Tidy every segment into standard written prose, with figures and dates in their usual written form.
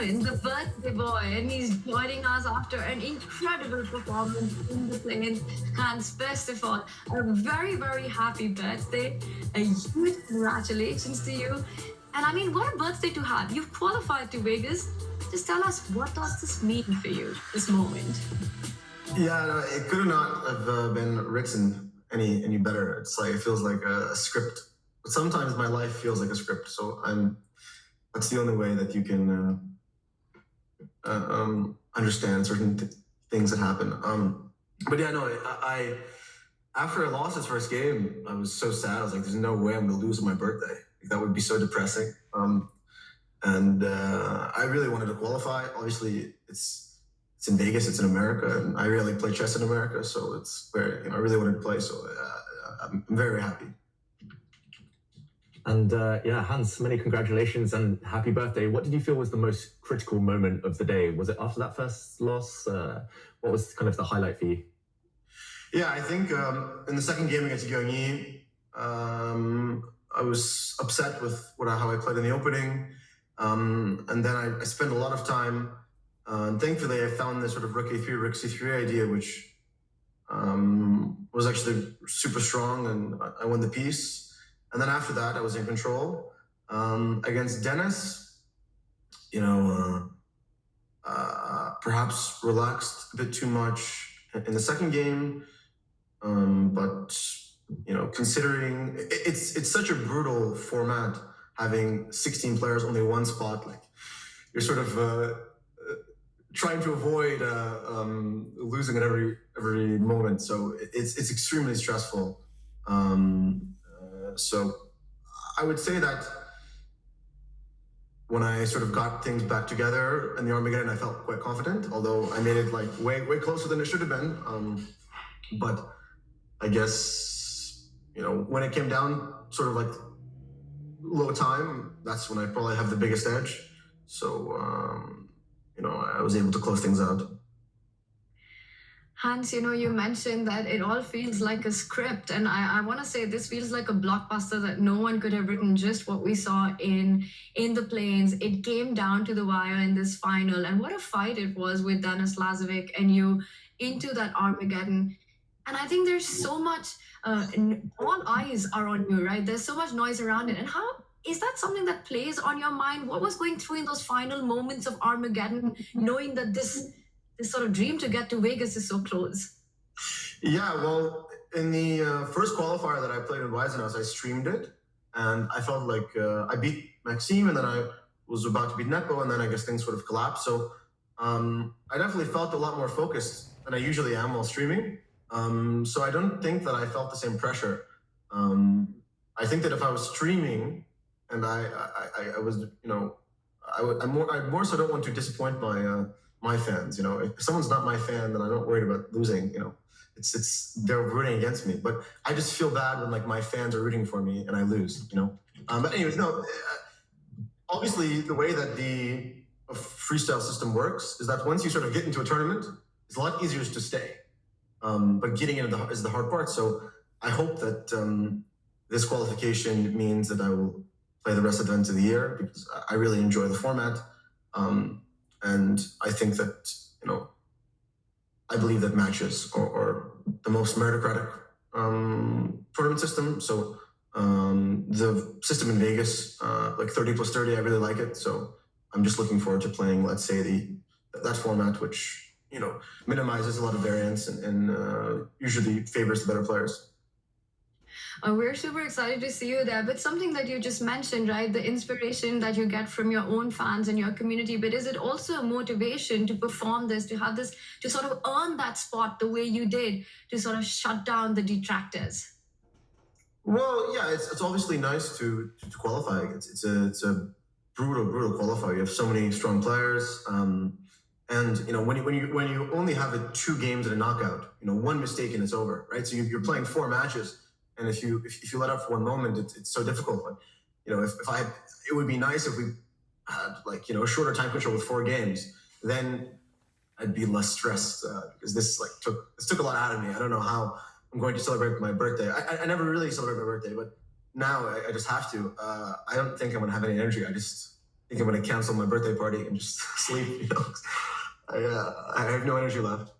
Niemann, the birthday boy, and he's joining us after an incredible performance in the plane. Hans, first of all, a very, very happy birthday. A huge congratulations to you. And I mean, what a birthday to have. You've qualified to Vegas. Just tell us, what does this mean for you, this moment? Yeah, no, it could not have been written any better. It's like, it feels like a script. But sometimes my life feels like a script. So that's the only way that you can understand certain things that happen. But yeah, no, after I lost his first game, I was so sad. I was like, there's no way I'm going to lose on my birthday. Like, that would be so depressing. And I really wanted to qualify. Obviously, it's in Vegas, it's in America, and I really play chess in America, so it's very, I really wanted to play, so I'm very happy. And yeah, Hans, many congratulations and happy birthday. What did you feel was the most critical moment of the day? Was it after that first loss? What was kind of the highlight for you? Yeah, I think in the second game against Gyung Yi, I was upset with how I played in the opening. And then I spent a lot of time, and thankfully I found this sort of rook a3, rook c3 idea, which was actually super strong, and I won the piece. And then after that, I was in control. Against Dennis, perhaps relaxed a bit too much in the second game. But, considering it's such a brutal format, having 16 players, only one spot, like you're sort of trying to avoid losing at every moment. So it's extremely stressful. So I would say that when I sort of got things back together in the Armageddon, I felt quite confident, although I made it like way closer than it should have been. But I guess, when it came down sort of like low time, that's when I probably have the biggest edge. So, I was able to close things out. Hans, you mentioned that it all feels like a script, and I want to say this feels like a blockbuster that no one could have written. Just what we saw in the plains, it came down to the wire in this final, and what a fight it was with Dennis Lazovic and you into that Armageddon. And I think there's so much, all eyes are on you, right? There's so much noise around it. And how is that something that plays on your mind? What was going through in those final moments of Armageddon, knowing that this sort of dream to get to Vegas is so close? Yeah, well, in the first qualifier that I played in Weizenhaus, I streamed it, and I felt like I beat Maxime, and then I was about to beat Nepo, and then I guess things sort of collapsed. So I definitely felt a lot more focused than I usually am while streaming. So I don't think that I felt the same pressure. I think that if I was streaming, and I was, I more so don't want to disappoint my fans. If someone's not my fan, then I'm not worried about losing. It's they're rooting against me, but I just feel bad when like my fans are rooting for me and I lose. But anyways, no. Obviously, the way that the freestyle system works is that once you sort of get into a tournament, it's a lot easier to stay. But getting in is the hard part. So I hope that this qualification means that I will play the rest of the events of the year, because I really enjoy the format. And I think that, I believe that matches are the most meritocratic tournament system. So the system in Vegas, like 30 plus 30, I really like it. So I'm just looking forward to playing, let's say, that format, which, minimizes a lot of variance and usually favors the better players. We're super excited to see you there. But something that you just mentioned, right? The inspiration that you get from your own fans and your community. But is it also a motivation to perform this, to have this, to sort of earn that spot the way you did, to sort of shut down the detractors? Well, yeah, it's obviously nice to qualify. It's a brutal qualifier. You have so many strong players. And when you only have 2 games and a knockout, one mistake and it's over, right? So you're playing 4 matches. And if you let up for one moment, it's so difficult. But, it would be nice if we had a shorter time control with 4 games. Then I'd be less stressed because this took a lot out of me. I don't know how I'm going to celebrate my birthday. I never really celebrate my birthday, but now I just have to. I don't think I'm going to have any energy. think I'm going to cancel my birthday party and just sleep. I have no energy left.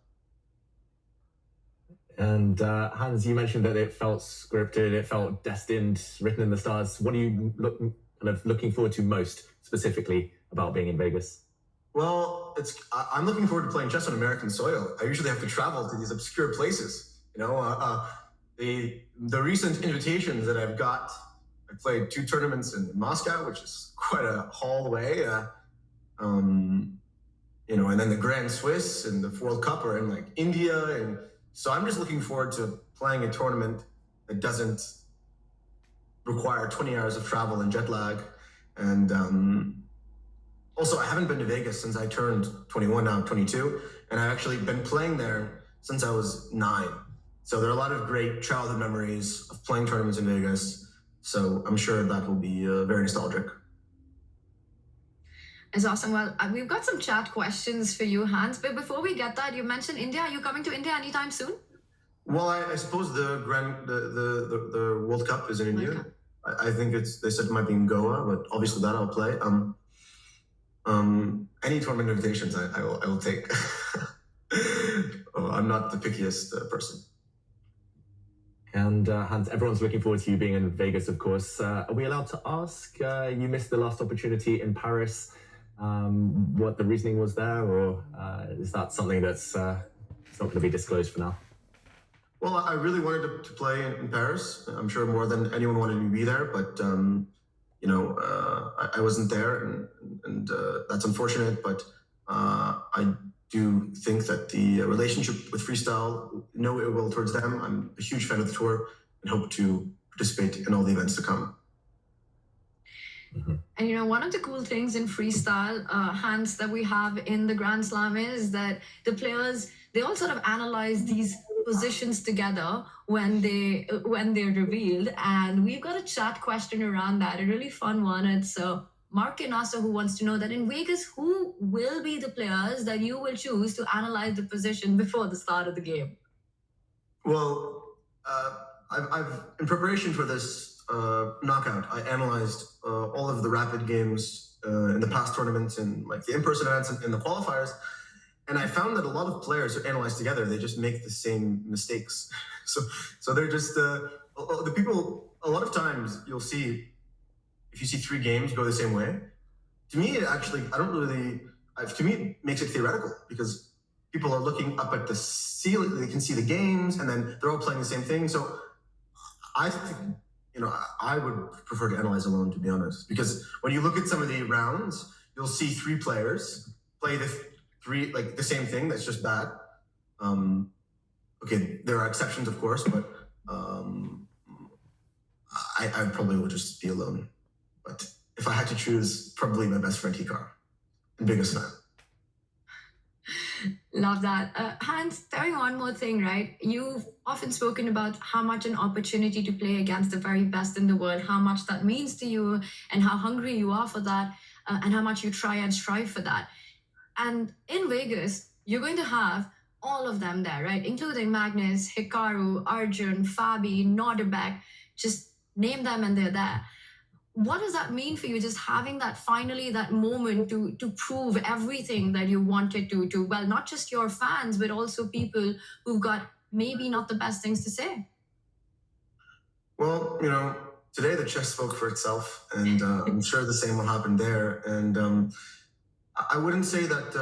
And Hans, you mentioned that it felt scripted, it felt destined, written in the stars. What are you looking forward to most specifically about being in Vegas? Well, I'm looking forward to playing chess on American soil. I usually have to travel to these obscure places. The recent invitations that I've got, I played 2 tournaments in Moscow, which is quite a haul away. And then the Grand Swiss and the World Cup are in like India, and so I'm just looking forward to playing a tournament that doesn't require 20 hours of travel and jet lag. And also, I haven't been to Vegas since I turned 21, now I'm 22, and I've actually been playing there since I was 9. So there are a lot of great childhood memories of playing tournaments in Vegas. So I'm sure that will be very nostalgic. It's awesome. Well, we've got some chat questions for you, Hans. But before we get that, you mentioned India. Are you coming to India anytime soon? Well, I suppose the World Cup is in India. I think they said it might be in Goa, but obviously that I'll play. Any tournament invitations I will take. I'm not the pickiest person. And Hans, everyone's looking forward to you being in Vegas, of course. Are we allowed to ask? You missed the last opportunity in Paris. What the reasoning was there, or is that something that's not going to be disclosed for now? Well, I really wanted to play in Paris. I'm sure more than anyone wanted me to be there, but I wasn't there, and that's unfortunate. But I do think that the relationship with Freestyle, no ill will towards them. I'm a huge fan of the tour and hope to participate in all the events to come. Mm-hmm. And one of the cool things in freestyle, Hans, that we have in the Grand Slam is that the players, they all sort of analyze these positions together when they're revealed. And we've got a chat question around that, a really fun one. It's Mark Inasa who wants to know that in Vegas, who will be the players that you will choose to analyze the position before the start of the game? Well, I've in preparation for this knockout, I analyzed all of the rapid games in the past tournaments and like the in-person events and the qualifiers, and I found that a lot of players who analyze together, they just make the same mistakes. So they're just the people. A lot of times you'll see, if you see 3 games go the same way, to me it actually to me it makes it theoretical, because people are looking up at the ceiling, they can see the games, and then they're all playing the same thing. So I think, I would prefer to analyze alone, to be honest, because when you look at some of the rounds, you'll see 3 players play the same thing that's just bad. Okay, there are exceptions, of course, but I probably would just be alone. But if I had to choose, probably my best friend Hikar, and biggest fan. Love that. Hans, tell me one more thing, right? You've often spoken about how much an opportunity to play against the very best in the world, how much that means to you, and how hungry you are for that, and how much you try and strive for that. And in Vegas, you're going to have all of them there, right? Including Magnus, Hikaru, Arjun, Fabi, Norderbeck, just name them and they're there. What does that mean for you, just having that finally that moment to prove everything that you wanted to, well, not just your fans, but also people who've got maybe not the best things to say? Well, today the chess spoke for itself, and I'm sure the same will happen there. And I wouldn't say that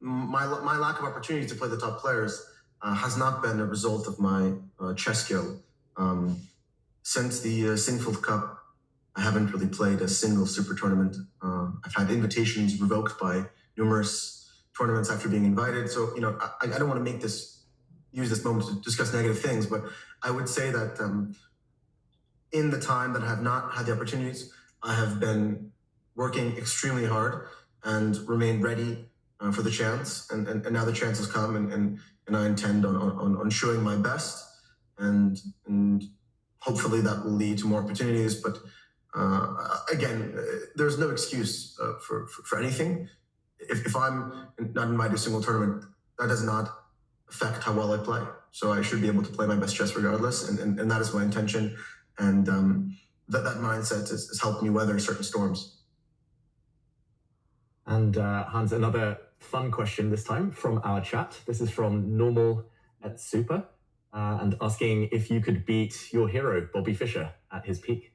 my lack of opportunity to play the top players has not been a result of my chess skill. Since the Sinfield Cup, I haven't really played a single super tournament. I've had invitations revoked by numerous tournaments after being invited. So, I don't want to use this moment to discuss negative things, but I would say that in the time that I have not had the opportunities, I have been working extremely hard and remained ready for the chance. And now the chance has come, and I intend on showing my best, and hopefully that will lead to more opportunities. But again, there's no excuse for anything. If I'm not invited to a single tournament, that does not affect how well I play. So I should be able to play my best chess regardless, and that is my intention. And that mindset has helped me weather certain storms. And Hans, another fun question this time from our chat. This is from Normal at Super, and asking if you could beat your hero, Bobby Fischer, at his peak.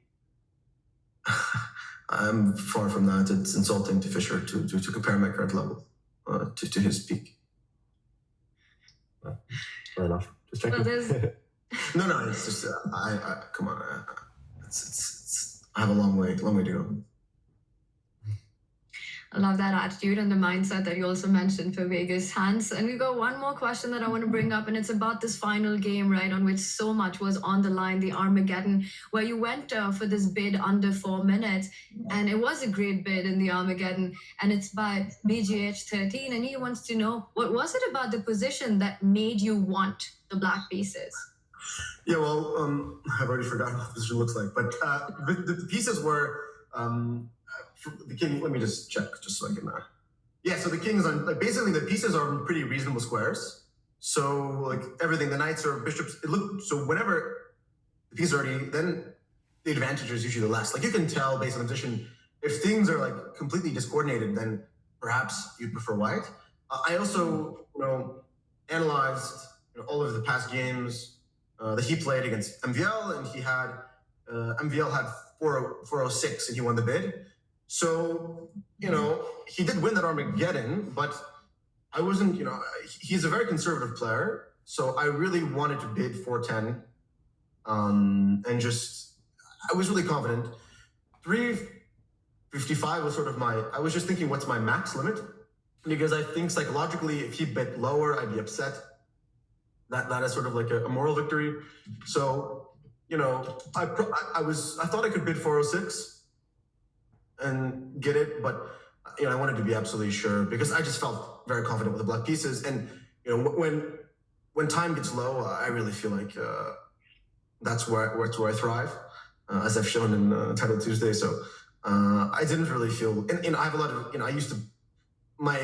I'm far from that. It's insulting to Fischer to compare my current level to his peak. Fair enough. Just checking. No, it's just I come on. I have a long way to go. I love that attitude and the mindset that you also mentioned for Vegas, Hans. And we got one more question that I want to bring up, and it's about this final game, right, on which so much was on the line, the Armageddon, where you went for this bid under 4 minutes, and it was a great bid in the Armageddon, and it's by BGH13, and he wants to know, what was it about the position that made you want the black pieces? Yeah, well, I've already forgotten what the position looks like, but the pieces were... the king, let me just check, just so I can. Yeah, so the king's on, like, basically the pieces are pretty reasonable squares. So, like, everything, the knights or bishops, so whenever the piece is already, then the advantage is usually the less. Like, you can tell based on the position, if things are, like, completely discoordinated, then perhaps you prefer white. I also, analyzed all of the past games that he played against MVL, and he had, MVL had 406 and he won the bid. So, he did win that Armageddon, but I wasn't, he's a very conservative player. So I really wanted to bid 410. And just, I was really confident. 355 was sort of I was just thinking, what's my max limit? Because I think psychologically, if he bet lower, I'd be upset. That is sort of like a moral victory. So, I thought I could bid 406. And get it, but I wanted to be absolutely sure because I just felt very confident with the black pieces. And when time gets low, I really feel like that's where I thrive, as I've shown in Title Tuesday. So I didn't really feel, and I have a lot of, my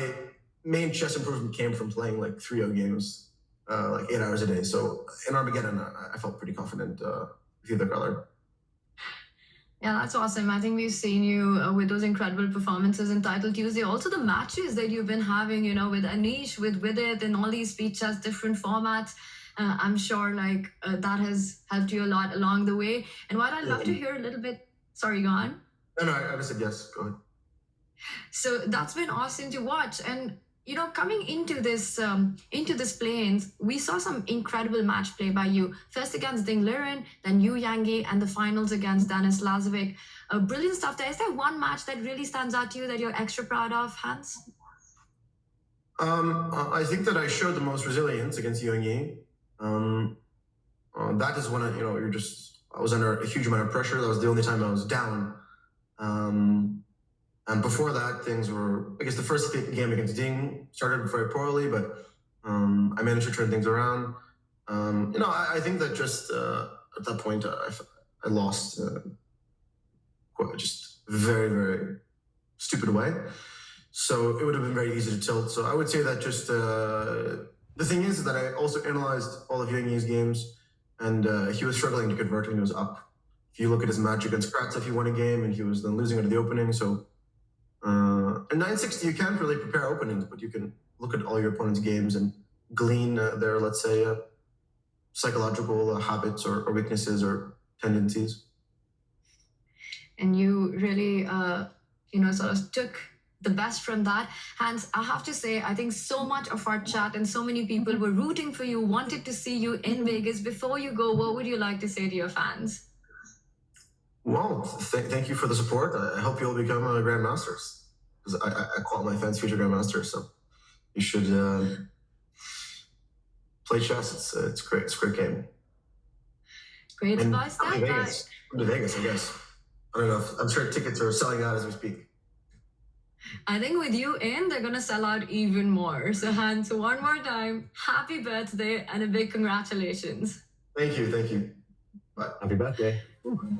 main chess improvement came from playing like 3-0 games, like 8 hours a day. So in Armageddon, I felt pretty confident with either color. Yeah, that's awesome. I think we've seen you with those incredible performances in Title Tuesday. Also the matches that you've been having, with Anish, with Vidit, and all these speed chess, different formats. I'm sure that has helped you a lot along the way. And what I'd love to hear a little bit, sorry, go on. No, I just said yes, go ahead. So that's been awesome to watch. And coming into this play-ins, we saw some incredible match play by you. First against Ding Liren, then Yu Yangi, and the finals against Denis Lazovic. Brilliant stuff there. Is there one match that really stands out to you that you're extra proud of, Hans? I think that I showed the most resilience against Yu Yangi. That is when I was under a huge amount of pressure. That was the only time I was down. And before that, things were, I guess the first game against Ding started very poorly, but I managed to turn things around. I think that just at that point, I lost just very, very stupid way. So it would have been very easy to tilt. So I would say that just the thing is that I also analyzed all of Yangi's games, and he was struggling to convert when he was up. If you look at his match against Kratzev, he won a game, and he was then losing at the opening. So in 960, you can't really prepare openings, but you can look at all your opponent's games and glean their, let's say, psychological habits or weaknesses or tendencies. And you really, sort of took the best from that. Hans, I have to say, I think so much of our chat and so many people were rooting for you, wanted to see you in Vegas. Before you go, what would you like to say to your fans? Well, thank you for the support. I hope you'll become grandmasters, because I call my fans future grandmasters. So you should play chess. It's great. It's a great game. Great advice. Come to Vegas, I guess. I don't know. I'm sure tickets are selling out as we speak. I think with you in, they're going to sell out even more. So Hans, one more time, happy birthday and a big congratulations. Thank you. Bye. Happy birthday. Ooh.